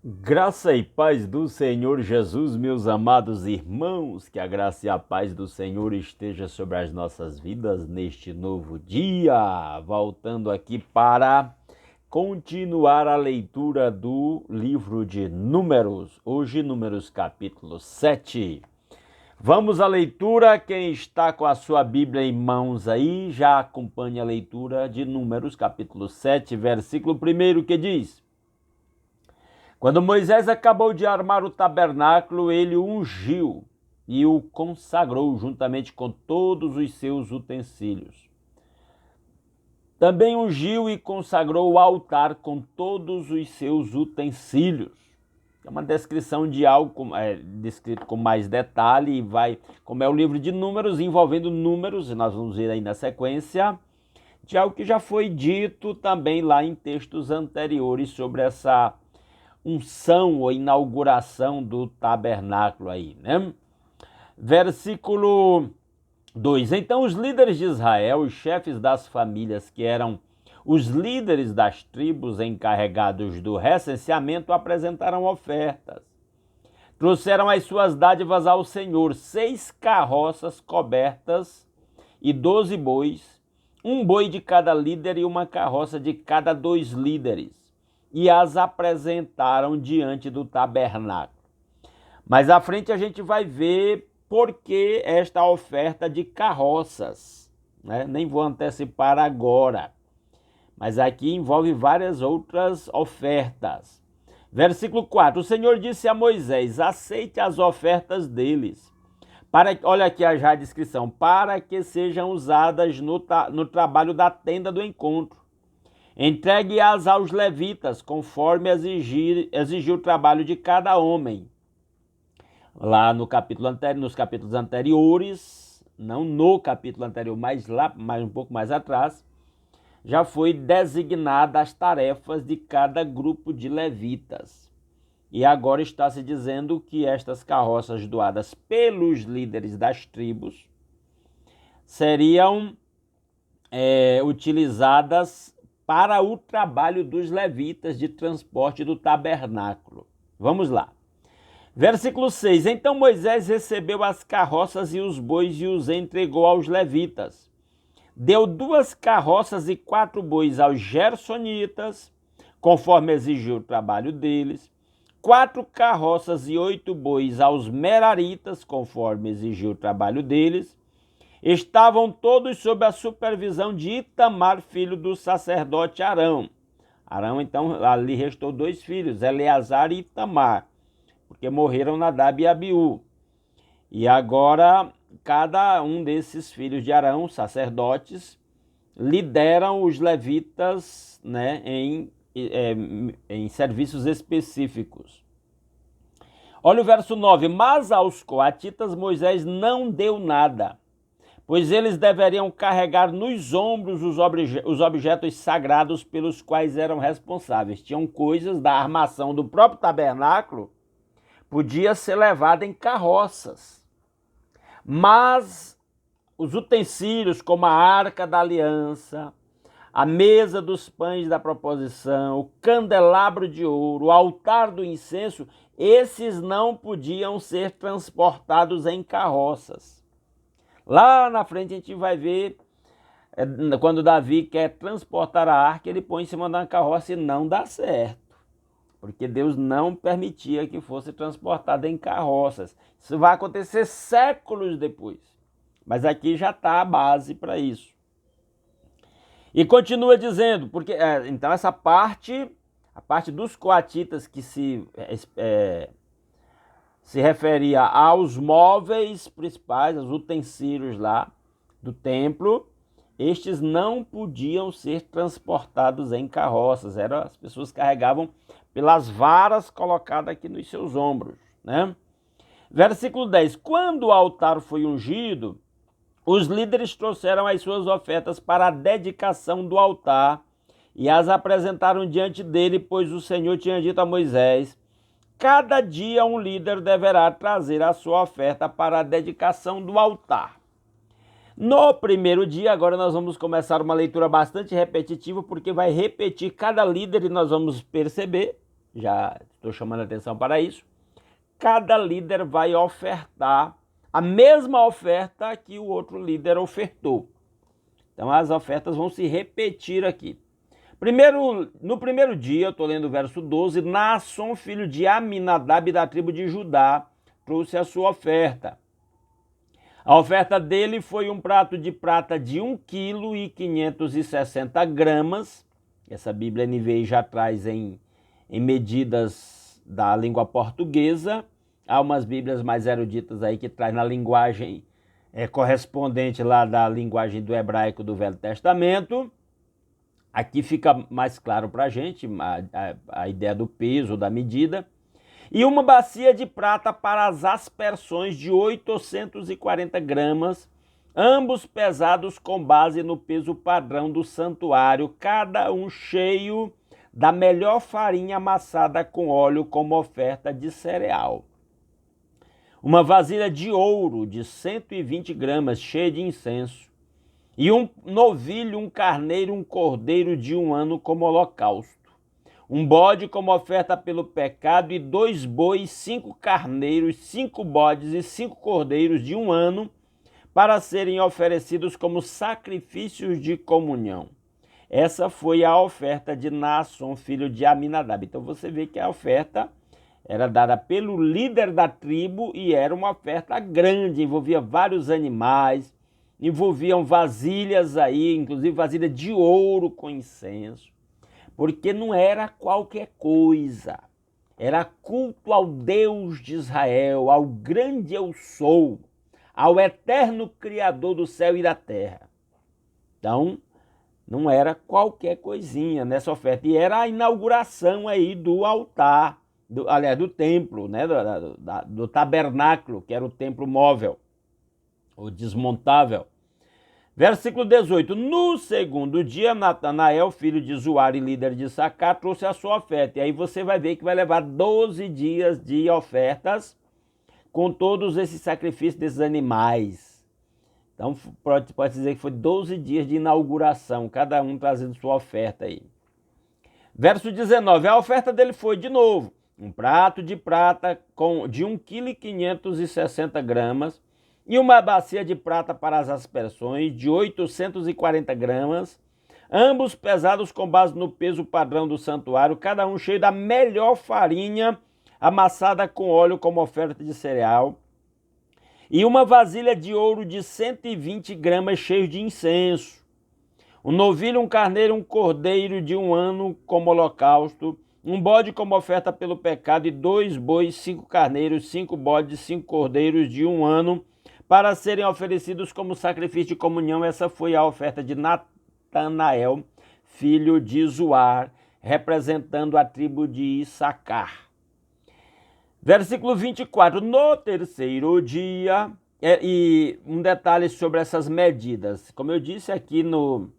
Graça e paz do Senhor Jesus, meus amados irmãos, que a graça e a paz do Senhor esteja sobre as nossas vidas neste novo dia. Voltando aqui para continuar a leitura do livro de Números, hoje Números capítulo 7. Vamos à leitura, quem está com a sua Bíblia em mãos aí, já acompanha a leitura de Números capítulo 7, versículo 1, que diz: Quando Moisés acabou de armar o tabernáculo, ele o ungiu e o consagrou juntamente com todos os seus utensílios. Também ungiu e consagrou o altar com todos os seus utensílios. É uma descrição de algo descrito com mais detalhe e vai, como é o livro de Números, envolvendo números, e nós vamos ver aí na sequência, de algo que já foi dito também lá em textos anteriores sobre essa unção ou inauguração do tabernáculo aí, né? Versículo 2. Então os líderes de Israel, os chefes das famílias, que eram os líderes das tribos encarregados do recenseamento, apresentaram ofertas. Trouxeram as suas dádivas ao Senhor, 6 carroças cobertas e 12 bois, um boi de cada líder e uma carroça de cada 2 líderes, e as apresentaram diante do tabernáculo. Mais à frente a gente vai ver por que esta oferta de carroças, né? Nem vou antecipar agora, mas aqui envolve várias outras ofertas. Versículo 4, o Senhor disse a Moisés: aceite as ofertas deles, olha aqui já a descrição, para que sejam usadas no trabalho da tenda do encontro. Entregue-as aos levitas, conforme exigiu o trabalho de cada homem. Lá no capítulo anterior, nos capítulos anteriores, não no capítulo anterior, mas lá, um pouco mais atrás, já foi designada as tarefas de cada grupo de levitas. E agora está se dizendo que estas carroças doadas pelos líderes das tribos seriam utilizadas para o trabalho dos levitas de transporte do tabernáculo. Vamos lá. Versículo 6. Então Moisés recebeu as carroças e os bois e os entregou aos levitas. Deu 2 carroças e 4 bois aos gersonitas, conforme exigiu o trabalho deles. 4 carroças e 8 bois aos meraritas, conforme exigiu o trabalho deles. Estavam todos sob a supervisão de Itamar, filho do sacerdote Arão. Arão, então, ali restou 2 filhos, Eleazar e Itamar, porque morreram Nadab e Abiú. E agora, cada um desses filhos de Arão, sacerdotes, lideram os levitas, né, em serviços específicos. Olha o verso 9. Mas aos coatitas Moisés não deu nada, pois eles deveriam carregar nos ombros os objetos sagrados pelos quais eram responsáveis. Tinham coisas da armação do próprio tabernáculo, podia ser levada em carroças. Mas os utensílios, como a arca da aliança, a mesa dos pães da proposição, o candelabro de ouro, o altar do incenso, esses não podiam ser transportados em carroças. Lá na frente a gente vai ver, quando Davi quer transportar a arca, ele põe em cima de uma carroça e não dá certo, porque Deus não permitia que fosse transportado em carroças. Isso vai acontecer séculos depois, mas aqui já está a base para isso. E continua dizendo, porque então essa parte, a parte dos coatitas que se referia aos móveis principais, aos utensílios lá do templo, estes não podiam ser transportados em carroças, as pessoas carregavam pelas varas colocadas aqui nos seus ombros, né? Versículo 10. Quando o altar foi ungido, os líderes trouxeram as suas ofertas para a dedicação do altar e as apresentaram diante dele, pois o Senhor tinha dito a Moisés: cada dia um líder deverá trazer a sua oferta para a dedicação do altar. No primeiro dia, agora nós vamos começar uma leitura bastante repetitiva, porque vai repetir cada líder e nós vamos perceber já estou chamando a atenção para isso. Cada líder vai ofertar a mesma oferta que o outro líder ofertou. Então as ofertas vão se repetir aqui. No primeiro dia, eu estou lendo o verso 12, Naasson, filho de Aminadab, da tribo de Judá, trouxe a sua oferta. A oferta dele foi um prato de prata de 1,560 kg. Essa Bíblia NVI já traz em medidas da língua portuguesa. Há umas Bíblias mais eruditas aí que traz na linguagem correspondente lá da linguagem do hebraico do Velho Testamento. Aqui fica mais claro para a gente a ideia do peso, da medida. E uma bacia de prata para as aspersões de 840 gramas, ambos pesados com base no peso padrão do santuário, cada um cheio da melhor farinha amassada com óleo como oferta de cereal. Uma vasilha de ouro de 120 gramas, cheia de incenso. E um novilho, um carneiro, um cordeiro de 1 ano como holocausto. Um bode como oferta pelo pecado e 2 bois, 5 carneiros, 5 bodes e 5 cordeiros de 1 ano para serem oferecidos como sacrifícios de comunhão. Essa foi a oferta de Naasson, filho de Aminadab. Então você vê que a oferta era dada pelo líder da tribo e era uma oferta grande, envolvia vários animais, envolviam vasilhas aí, inclusive vasilha de ouro com incenso, porque não era qualquer coisa, era culto ao Deus de Israel, ao grande eu sou, ao eterno Criador do céu e da terra. Então, não era qualquer coisinha nessa oferta, e era a inauguração aí do altar, do templo, né, do tabernáculo, que era o templo móvel, o desmontável. Versículo 18. No segundo dia, Natanael, filho de Zuar e líder de Issacar, trouxe a sua oferta. E aí você vai ver que vai levar 12 dias de ofertas com todos esses sacrifícios desses animais. Então pode dizer que foi 12 dias de inauguração, cada um trazendo sua oferta aí. Verso 19. A oferta dele foi, de novo, um prato de prata de 1,560 kg, e uma bacia de prata para as aspersões de 840 gramas, ambos pesados com base no peso padrão do santuário, cada um cheio da melhor farinha amassada com óleo como oferta de cereal, e uma vasilha de ouro de 120 gramas cheio de incenso, um novilho, um carneiro, um cordeiro de 1 ano como holocausto, um bode como oferta pelo pecado e 2 bois, 5 carneiros, 5 bodes, 5 cordeiros de 1 ano, para serem oferecidos como sacrifício de comunhão. Essa foi a oferta de Natanael, filho de Zuar, representando a tribo de Issacar. Versículo 24. No terceiro dia, e um detalhe sobre essas medidas. Como eu disse aqui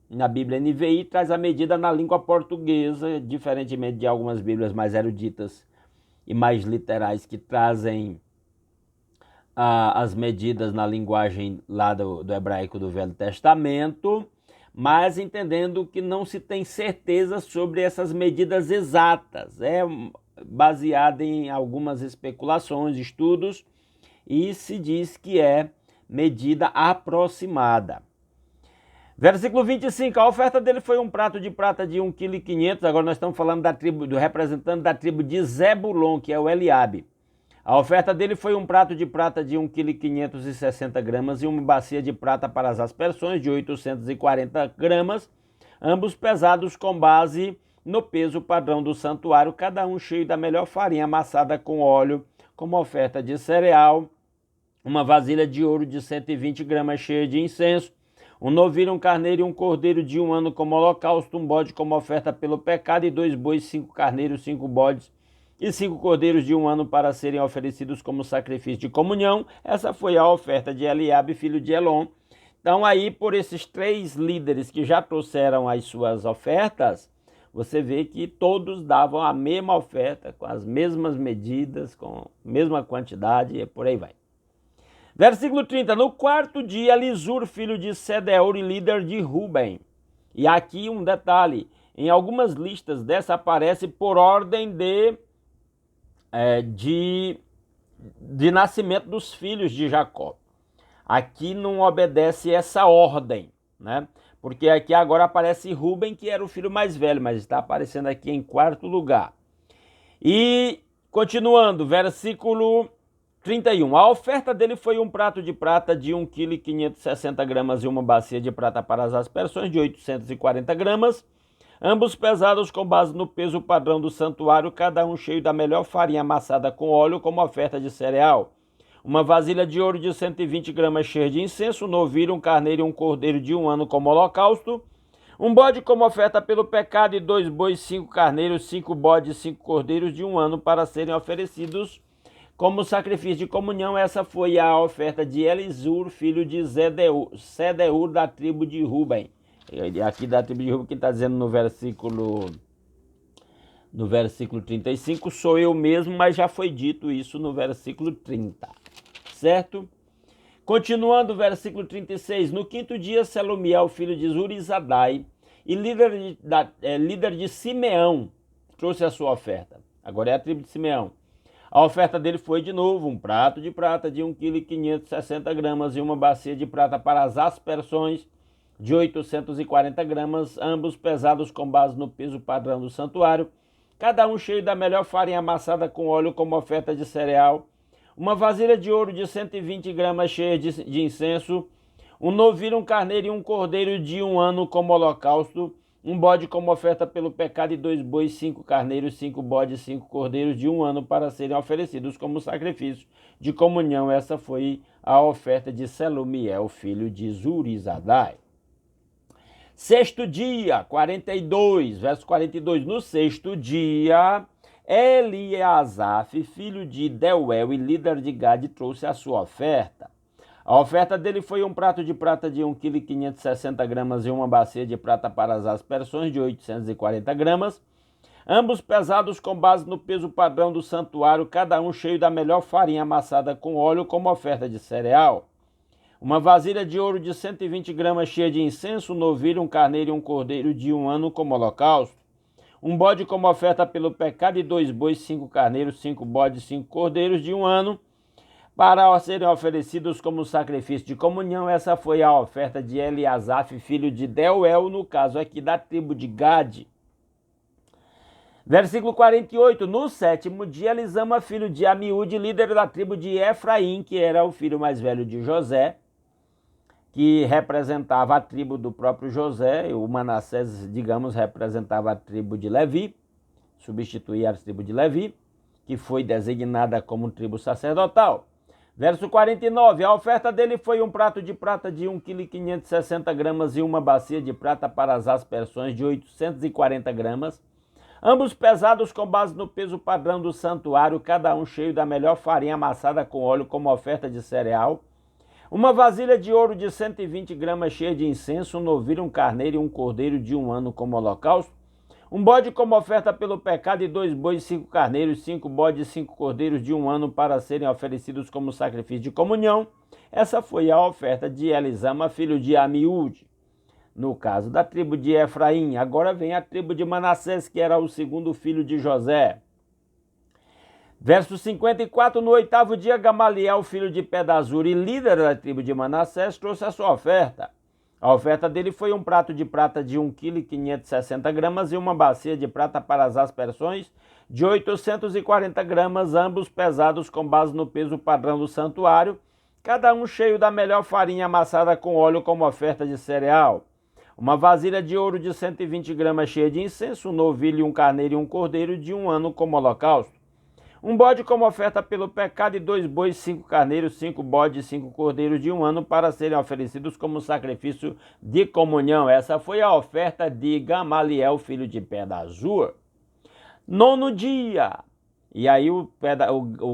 na Bíblia NVI, traz a medida na língua portuguesa, diferentemente de algumas Bíblias mais eruditas e mais literais que trazem as medidas na linguagem lá do hebraico do Velho Testamento, mas entendendo que não se tem certeza sobre essas medidas exatas. É baseada em algumas especulações, estudos, e se diz que é medida aproximada. Versículo 25, a oferta dele foi um prato de prata de 1,5 kg. Agora nós estamos falando do representante da tribo de Zebulon, que é o Eliabe. A oferta dele foi um prato de prata de 1,560 kg e uma bacia de prata para as aspersões de 840 gramas, ambos pesados com base no peso padrão do santuário, cada um cheio da melhor farinha amassada com óleo como oferta de cereal, uma vasilha de ouro de 120 gramas cheia de incenso, um novilho, um carneiro e um cordeiro de 1 ano como holocausto, um bode como oferta pelo pecado e 2 bois, 5 carneiros, 5 bodes e 5 cordeiros de 1 ano para serem oferecidos como sacrifício de comunhão. Essa foi a oferta de Eliabe, filho de Elon. Então aí, por esses 3 líderes que já trouxeram as suas ofertas, você vê que todos davam a mesma oferta, com as mesmas medidas, com a mesma quantidade e por aí vai. Versículo 30. No quarto dia, Elisur, filho de Sedeur e líder de Ruben. E aqui um detalhe, em algumas listas dessa aparece por ordem de de nascimento dos filhos de Jacó. Aqui não obedece essa ordem, né? Porque aqui agora aparece Rúben, que era o filho mais velho, mas está aparecendo aqui em quarto lugar. E continuando, versículo 31. A oferta dele foi um prato de prata de 1,560 kg e uma bacia de prata para as aspersões de 840 gramas, ambos pesados com base no peso padrão do santuário, cada um cheio da melhor farinha amassada com óleo como oferta de cereal. Uma vasilha de ouro de 120 gramas cheia de incenso, um novilho, um carneiro e um cordeiro de 1 ano como holocausto, um bode como oferta pelo pecado e 2 bois, 5 carneiros, 5 bodes, 5 cordeiros de 1 ano para serem oferecidos como sacrifício de comunhão. Essa foi a oferta de Elisur, filho de Sedeur, da tribo de Ruben. Aqui da tribo de Ruben, que está dizendo no versículo 35, sou eu mesmo, mas já foi dito isso no versículo 30, certo? Continuando, versículo 36, no quinto dia, Selumiel, filho de Zurizadai, e líder de Simeão, trouxe a sua oferta. Agora é a tribo de Simeão. A oferta dele foi de novo um prato de prata de 1,560 kg e uma bacia de prata para as aspersões de 840 gramas, ambos pesados com base no peso padrão do santuário, cada um cheio da melhor farinha amassada com óleo como oferta de cereal, uma vasilha de ouro de 120 gramas cheia de incenso, um novilho, um carneiro e um cordeiro de 1 ano como holocausto, um bode como oferta pelo pecado e 2 bois, 5 carneiros, 5 bodes, 5 cordeiros de 1 ano para serem oferecidos como sacrifício de comunhão. Essa foi a oferta de Selumiel, filho de Zurizadai. Sexto dia, 42, verso 42. No sexto dia, Eliasaf, filho de Deuel e líder de Gade, trouxe a sua oferta. A oferta dele foi um prato de prata de 1,560 kg e uma bacia de prata para as aspersões de 840 gramas, ambos pesados com base no peso padrão do santuário, cada um cheio da melhor farinha amassada com óleo como oferta de cereal. Uma vasilha de ouro de 120 gramas cheia de incenso, um novilho, um carneiro e um cordeiro de 1 ano como holocausto. Um bode como oferta pelo pecado e 2 bois, 5 carneiros, 5 bodes, 5 cordeiros de 1 ano para serem oferecidos como sacrifício de comunhão. Essa foi a oferta de Eliasaf, filho de Deuel, no caso aqui da tribo de Gade. Versículo 48. No sétimo dia, Elisama, filho de Amiúde, líder da tribo de Efraim, que era o filho mais velho de José, que representava a tribo do próprio José, o Manassés, digamos, representava a tribo de Levi, substituía a tribo de Levi, que foi designada como tribo sacerdotal. Verso 49, a oferta dele foi um prato de prata de 1,560 kg e uma bacia de prata para as aspersões de 840 gramas, ambos pesados com base no peso padrão do santuário, cada um cheio da melhor farinha amassada com óleo como oferta de cereal, uma vasilha de ouro de 120 gramas cheia de incenso, um novilho, um carneiro e um cordeiro de 1 ano como holocausto, um bode como oferta pelo pecado e 2 bois, 5 carneiros, 5 bodes, 5 cordeiros de 1 ano para serem oferecidos como sacrifício de comunhão. Essa foi a oferta de Elisama, filho de Amiúde, no caso da tribo de Efraim. Agora vem a tribo de Manassés, que era o segundo filho de José. Verso 54, no oitavo dia, Gamaliel, filho de Pedazur e líder da tribo de Manassés, trouxe a sua oferta. A oferta dele foi um prato de prata de 1,560 kg e uma bacia de prata para as aspersões de 840 gramas, ambos pesados com base no peso padrão do santuário, cada um cheio da melhor farinha amassada com óleo como oferta de cereal. Uma vasilha de ouro de 120 gramas cheia de incenso, um novilho, um carneiro e um cordeiro de 1 ano como holocausto. Um bode como oferta pelo pecado e 2 bois, 5 carneiros, 5 bodes, 5 cordeiros de 1 ano para serem oferecidos como sacrifício de comunhão. Essa foi a oferta de Gamaliel, filho de Pedazur. Nono dia. E aí o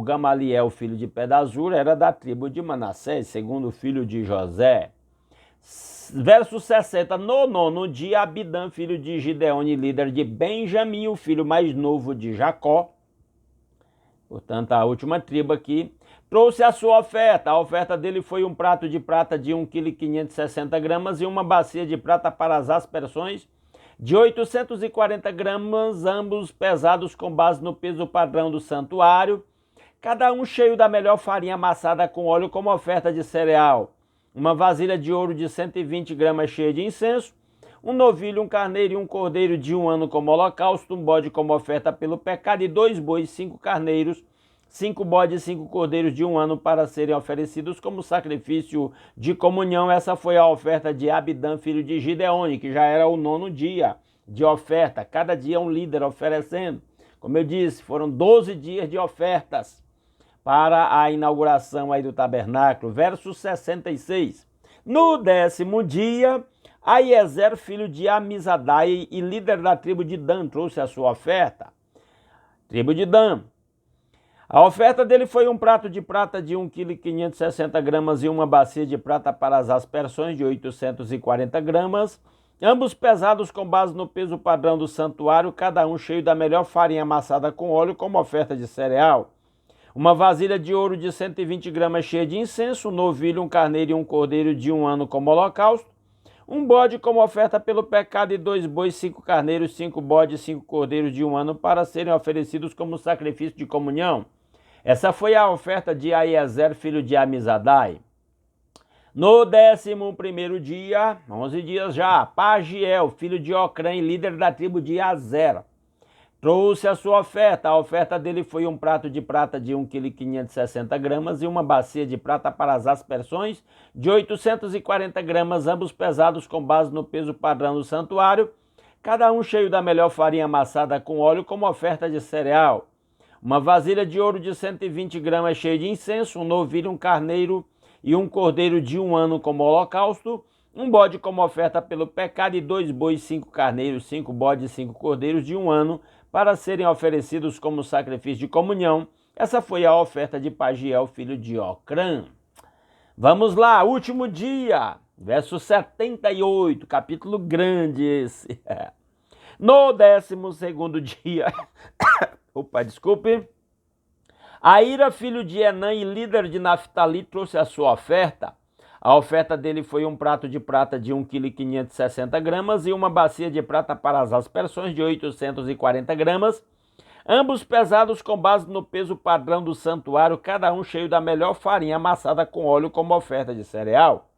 Gamaliel, filho de Pedazur, era da tribo de Manassés, segundo filho de José. Verso 60. No nono dia, Abidã, filho de Gideone, líder de Benjamim, o filho mais novo de Jacó, portanto, a última tribo aqui, trouxe a sua oferta. A oferta dele foi um prato de prata de 1,560 kg e uma bacia de prata para as aspersões de 840 gramas, ambos pesados com base no peso padrão do santuário, cada um cheio da melhor farinha amassada com óleo como oferta de cereal, uma vasilha de ouro de 120 gramas cheia de incenso, um novilho, um carneiro e um cordeiro de 1 ano como holocausto, um bode como oferta pelo pecado e 2 bois, 5 carneiros, 5 bodes e 5 cordeiros de 1 ano para serem oferecidos como sacrifício de comunhão. Essa foi a oferta de Abidã, filho de Gideone, que já era o 9º dia de oferta. Cada dia um líder oferecendo. Como eu disse, foram 12 dias de ofertas para a inauguração aí do tabernáculo. Verso 66. No 10º dia, Aiezer, filho de Amizadai e líder da tribo de Dan, trouxe a sua oferta. Tribo de Dan. A oferta dele foi um prato de prata de 1,560 kg e uma bacia de prata para as aspersões de 840 gramas, ambos pesados com base no peso padrão do santuário, cada um cheio da melhor farinha amassada com óleo como oferta de cereal. Uma vasilha de ouro de 120 gramas cheia de incenso, um novilho, um carneiro e um cordeiro de 1 ano como holocausto, um bode como oferta pelo pecado e 2 bois, 5 carneiros, 5 bodes e 5 cordeiros de 1 ano para serem oferecidos como sacrifício de comunhão. Essa foi a oferta de Aiezer, filho de Amizadai. No 11º dia, 11 dias já, Pagiel, filho de Ocrã e líder da tribo de Azer, trouxe a sua oferta. A oferta dele foi um prato de prata de 1,560 kg e uma bacia de prata para as aspersões de 840 gramas, ambos pesados com base no peso padrão do santuário, cada um cheio da melhor farinha amassada com óleo como oferta de cereal. Uma vasilha de ouro de 120 gramas cheia de incenso, um novilho, um carneiro e um cordeiro de 1 ano como holocausto, um bode como oferta pelo pecado e 2 bois, 5 carneiros, 5 bodes e 5 cordeiros de 1 ano para serem oferecidos como sacrifício de comunhão. Essa foi a oferta de Pagiel, filho de Ocrã. Vamos lá, último dia, verso 78, capítulo grande esse. No 12º dia, desculpe, Aíra, filho de Enã e líder de Naftali, trouxe a sua oferta. A oferta dele foi um prato de prata de 1,560 kg e uma bacia de prata para as aspersões de 840 gramas, ambos pesados com base no peso padrão do santuário, cada um cheio da melhor farinha amassada com óleo como oferta de cereal.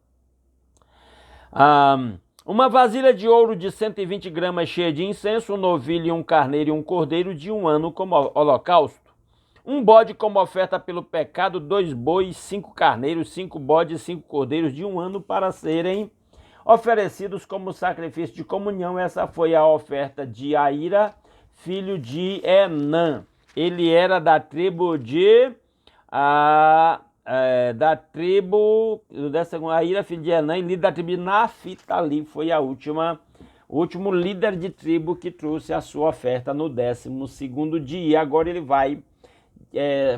Uma vasilha de ouro de 120 gramas cheia de incenso, um novilho, um carneiro e um cordeiro de 1 ano como holocausto. Um bode como oferta pelo pecado, 2 bois, 5 carneiros, 5 bodes e 5 cordeiros de 1 ano para serem oferecidos como sacrifício de comunhão. Essa foi a oferta de Aíra, filho de Enã. Ele era da tribo de... Aíra, filho de Enã, e líder da tribo de Naftali, foi o último líder de tribo que trouxe a sua oferta no 12º dia. Agora ele vai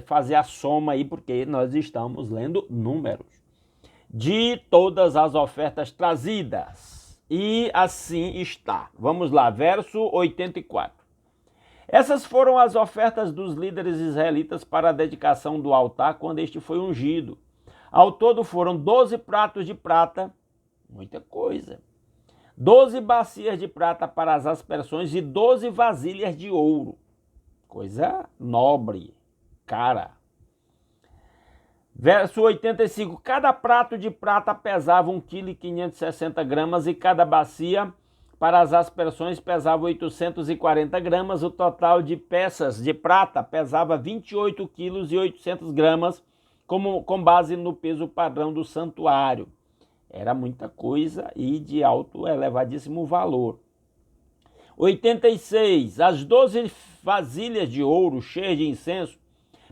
fazer a soma aí, porque nós estamos lendo números de todas as ofertas trazidas. E assim está. Vamos lá, verso 84. Essas foram as ofertas dos líderes israelitas para a dedicação do altar quando este foi ungido. Ao todo foram 12 pratos de prata, muita coisa, 12 bacias de prata para as aspersões e 12 vasilhas de ouro, coisa nobre, cara. Verso 85, cada prato de prata pesava 1,560 kg e cada bacia para as aspersões pesava 840 gramas, o total de peças de prata pesava 28,8 kg, com base no peso padrão do santuário. Era muita coisa e de alto elevadíssimo valor. 86, as 12 vasilhas de ouro cheias de incenso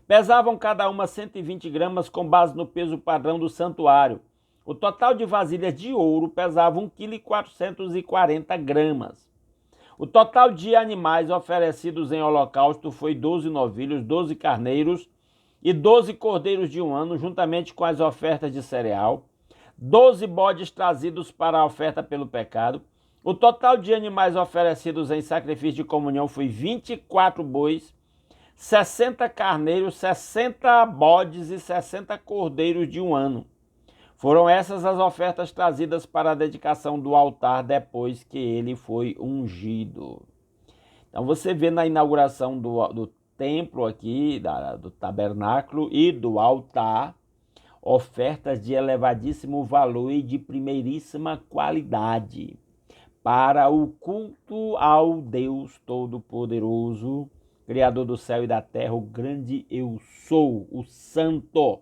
pesavam cada uma 120 gramas com base no peso padrão do santuário. O total de vasilhas de ouro pesava 1,440 kg. O total de animais oferecidos em holocausto foi 12 novilhos, 12 carneiros e 12 cordeiros de 1 ano, juntamente com as ofertas de cereal, 12 bodes trazidos para a oferta pelo pecado. O total de animais oferecidos em sacrifício de comunhão foi 24 bois, 60 carneiros, 60 bodes e 60 cordeiros de 1 ano. Foram essas as ofertas trazidas para a dedicação do altar depois que ele foi ungido. Então você vê na inauguração do templo aqui, do tabernáculo e do altar, ofertas de elevadíssimo valor e de primeiríssima qualidade para o culto ao Deus Todo-Poderoso, Criador do céu e da terra, o grande eu sou, o Santo.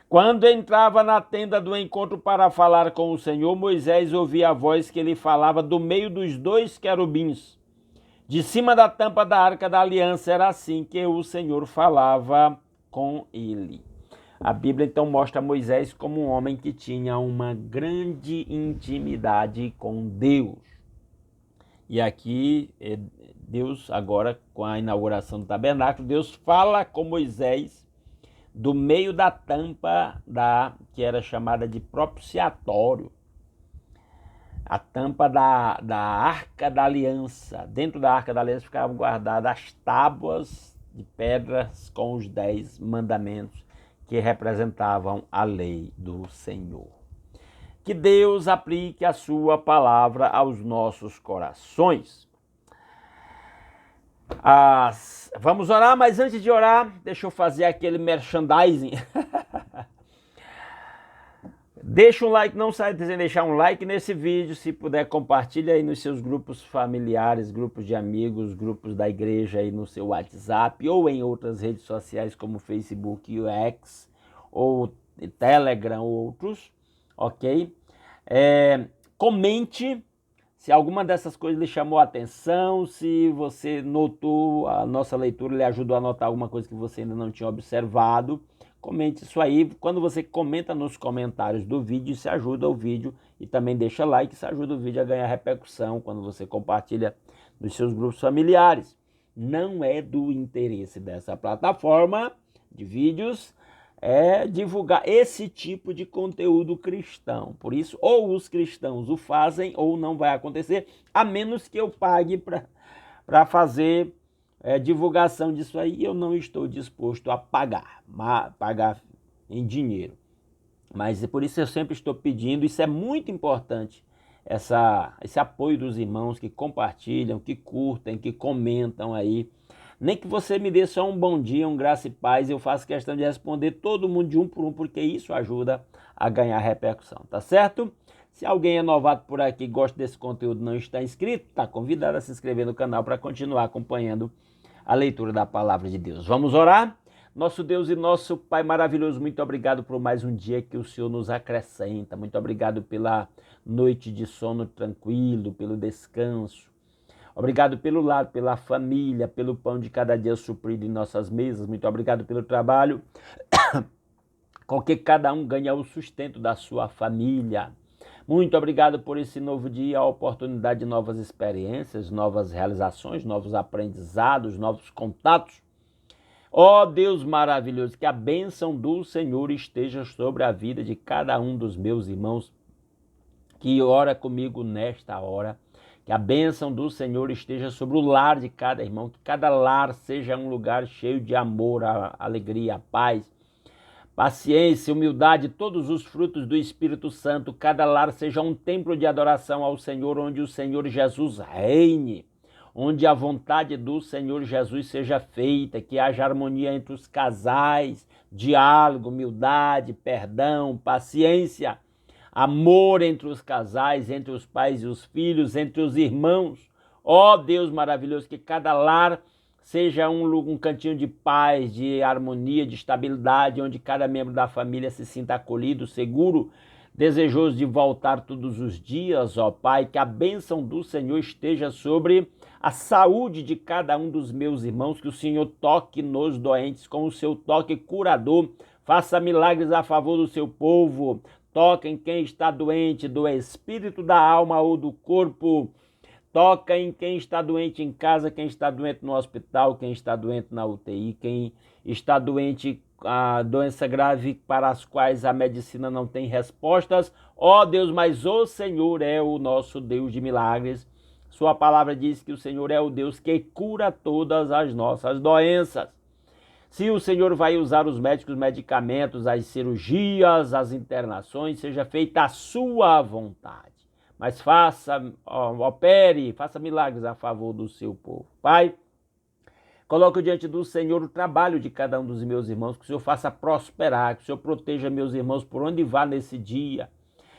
Quando entrava na tenda do encontro para falar com o Senhor, Moisés ouvia a voz que ele falava do meio dos dois querubins. De cima da tampa da arca da aliança, era assim que o Senhor falava com ele. A Bíblia então mostra Moisés como um homem que tinha uma grande intimidade com Deus. E aqui, Deus, agora com a inauguração do tabernáculo, Deus fala com Moisés do meio da tampa que era chamada de propiciatório. A tampa da Arca da Aliança. Dentro da Arca da Aliança ficavam guardadas as tábuas de pedras com os 10 mandamentos que representavam a lei do Senhor. Que Deus aplique a sua palavra aos nossos corações. Vamos orar, mas antes de orar, deixa eu fazer aquele merchandising. Deixa um like, não sai sem deixar um like nesse vídeo, se puder compartilha aí nos seus grupos familiares, grupos de amigos, grupos da igreja aí no seu WhatsApp ou em outras redes sociais como Facebook e o X ou Telegram ou outros, ok? Comente se alguma dessas coisas lhe chamou a atenção, se você notou a nossa leitura, lhe ajudou a notar alguma coisa que você ainda não tinha observado. Comente isso aí. Quando você comenta nos comentários do vídeo, isso ajuda o vídeo e também deixa like, isso ajuda o vídeo a ganhar repercussão quando você compartilha nos seus grupos familiares. Não é do interesse dessa plataforma de vídeos divulgar esse tipo de conteúdo cristão. Por isso, ou os cristãos o fazem ou não vai acontecer, a menos que eu pague para fazer divulgação disso aí. Eu não estou disposto a pagar em dinheiro. Mas por isso eu sempre estou pedindo, isso é muito importante, esse apoio dos irmãos que compartilham, que curtem, que comentam aí. Nem que você me dê só um bom dia, um graça e paz, eu faço questão de responder todo mundo de um por um, porque isso ajuda a ganhar repercussão, tá certo? Se alguém é novato por aqui e gosta desse conteúdo e não está inscrito, está convidado a se inscrever no canal para continuar acompanhando a leitura da palavra de Deus. Vamos orar? Nosso Deus e nosso Pai maravilhoso, muito obrigado por mais um dia que o Senhor nos acrescenta. Muito obrigado pela noite de sono tranquilo, pelo descanso. Obrigado pelo lar, pela família, pelo pão de cada dia suprido em nossas mesas. Muito obrigado pelo trabalho com que cada um ganha o sustento da sua família. Muito obrigado por esse novo dia, a oportunidade de novas experiências, novas realizações, novos aprendizados, novos contatos. Ó Deus maravilhoso, que a bênção do Senhor esteja sobre a vida de cada um dos meus irmãos que ora comigo nesta hora. Que a bênção do Senhor esteja sobre o lar de cada irmão, que cada lar seja um lugar cheio de amor, alegria, paz, paciência, humildade, todos os frutos do Espírito Santo. Cada lar seja um templo de adoração ao Senhor, onde o Senhor Jesus reine, onde a vontade do Senhor Jesus seja feita, que haja harmonia entre os casais, diálogo, humildade, perdão, paciência, amor entre os casais, entre os pais e os filhos, entre os irmãos. Ó Deus maravilhoso, que cada lar seja um cantinho de paz, de harmonia, de estabilidade, onde cada membro da família se sinta acolhido, seguro, desejoso de voltar todos os dias, ó Pai. Que a bênção do Senhor esteja sobre a saúde de cada um dos meus irmãos, que o Senhor toque nos doentes com o seu toque curador, faça milagres a favor do seu povo. Toca em quem está doente do espírito, da alma ou do corpo. Toca em quem está doente em casa, quem está doente no hospital, quem está doente na UTI, quem está doente a doença grave para as quais a medicina não tem respostas. Ó Deus, mas o Senhor é o nosso Deus de milagres. Sua palavra diz que o Senhor é o Deus que cura todas as nossas doenças. Se o Senhor vai usar os médicos, medicamentos, as cirurgias, as internações, seja feita a sua vontade. Mas opere, faça milagres a favor do seu povo. Pai, coloco diante do Senhor o trabalho de cada um dos meus irmãos, que o Senhor faça prosperar, que o Senhor proteja meus irmãos por onde vá nesse dia.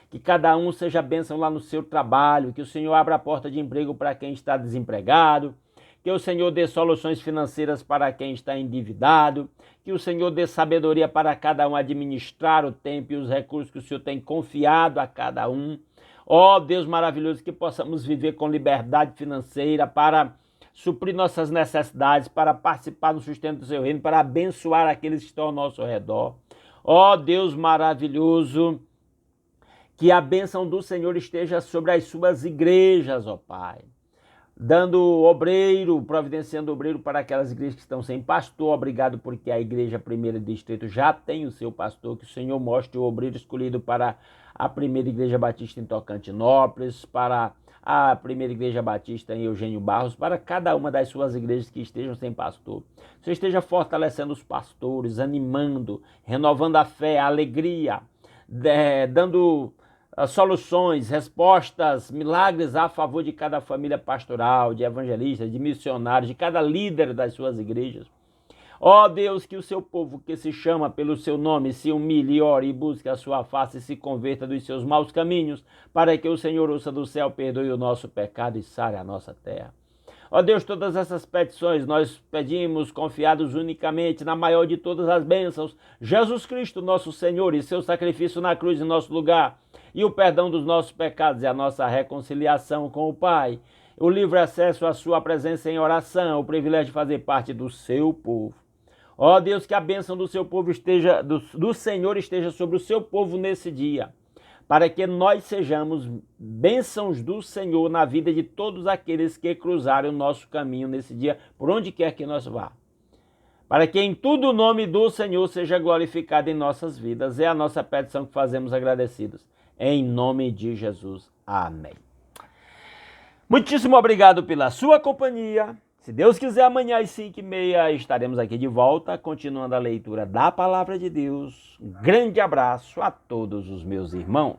Que cada um seja bênção lá no seu trabalho, que o Senhor abra a porta de emprego para quem está desempregado, que o Senhor dê soluções financeiras para quem está endividado, que o Senhor dê sabedoria para cada um administrar o tempo e os recursos que o Senhor tem confiado a cada um. Ó Deus maravilhoso, que possamos viver com liberdade financeira para suprir nossas necessidades, para participar do sustento do seu reino, para abençoar aqueles que estão ao nosso redor. Ó Deus maravilhoso, que a bênção do Senhor esteja sobre as suas igrejas, ó Pai. Dando obreiro, providenciando obreiro para aquelas igrejas que estão sem pastor. Obrigado porque a igreja primeira distrito já tem o seu pastor. Que o Senhor mostre o obreiro escolhido para a primeira igreja batista em Tocantinópolis, para a primeira igreja batista em Eugênio Barros, para cada uma das suas igrejas que estejam sem pastor. Que o Senhor esteja fortalecendo os pastores, animando, renovando a fé, a alegria, dando soluções, respostas, milagres a favor de cada família pastoral, de evangelistas, de missionários, de cada líder das suas igrejas. Ó Deus, que o seu povo que se chama pelo seu nome se humilhe, ore e busque a sua face e se converta dos seus maus caminhos, para que o Senhor ouça do céu, perdoe o nosso pecado e sare a nossa terra. Ó Deus, todas essas petições nós pedimos confiados unicamente na maior de todas as bênçãos, Jesus Cristo, nosso Senhor, e seu sacrifício na cruz em nosso lugar, e o perdão dos nossos pecados e a nossa reconciliação com o Pai, o livre acesso à sua presença em oração, o privilégio de fazer parte do seu povo. Ó Deus, que a bênção do seu povo esteja, do Senhor esteja sobre o seu povo nesse dia, para que nós sejamos bênçãos do Senhor na vida de todos aqueles que cruzarem o nosso caminho nesse dia, por onde quer que nós vá. Para que em tudo o nome do Senhor seja glorificado em nossas vidas. É a nossa petição que fazemos agradecidos. Em nome de Jesus. Amém. Muitíssimo obrigado pela sua companhia. Se Deus quiser, amanhã às 5h30 estaremos aqui de volta, continuando a leitura da Palavra de Deus. Um grande abraço a todos os meus irmãos.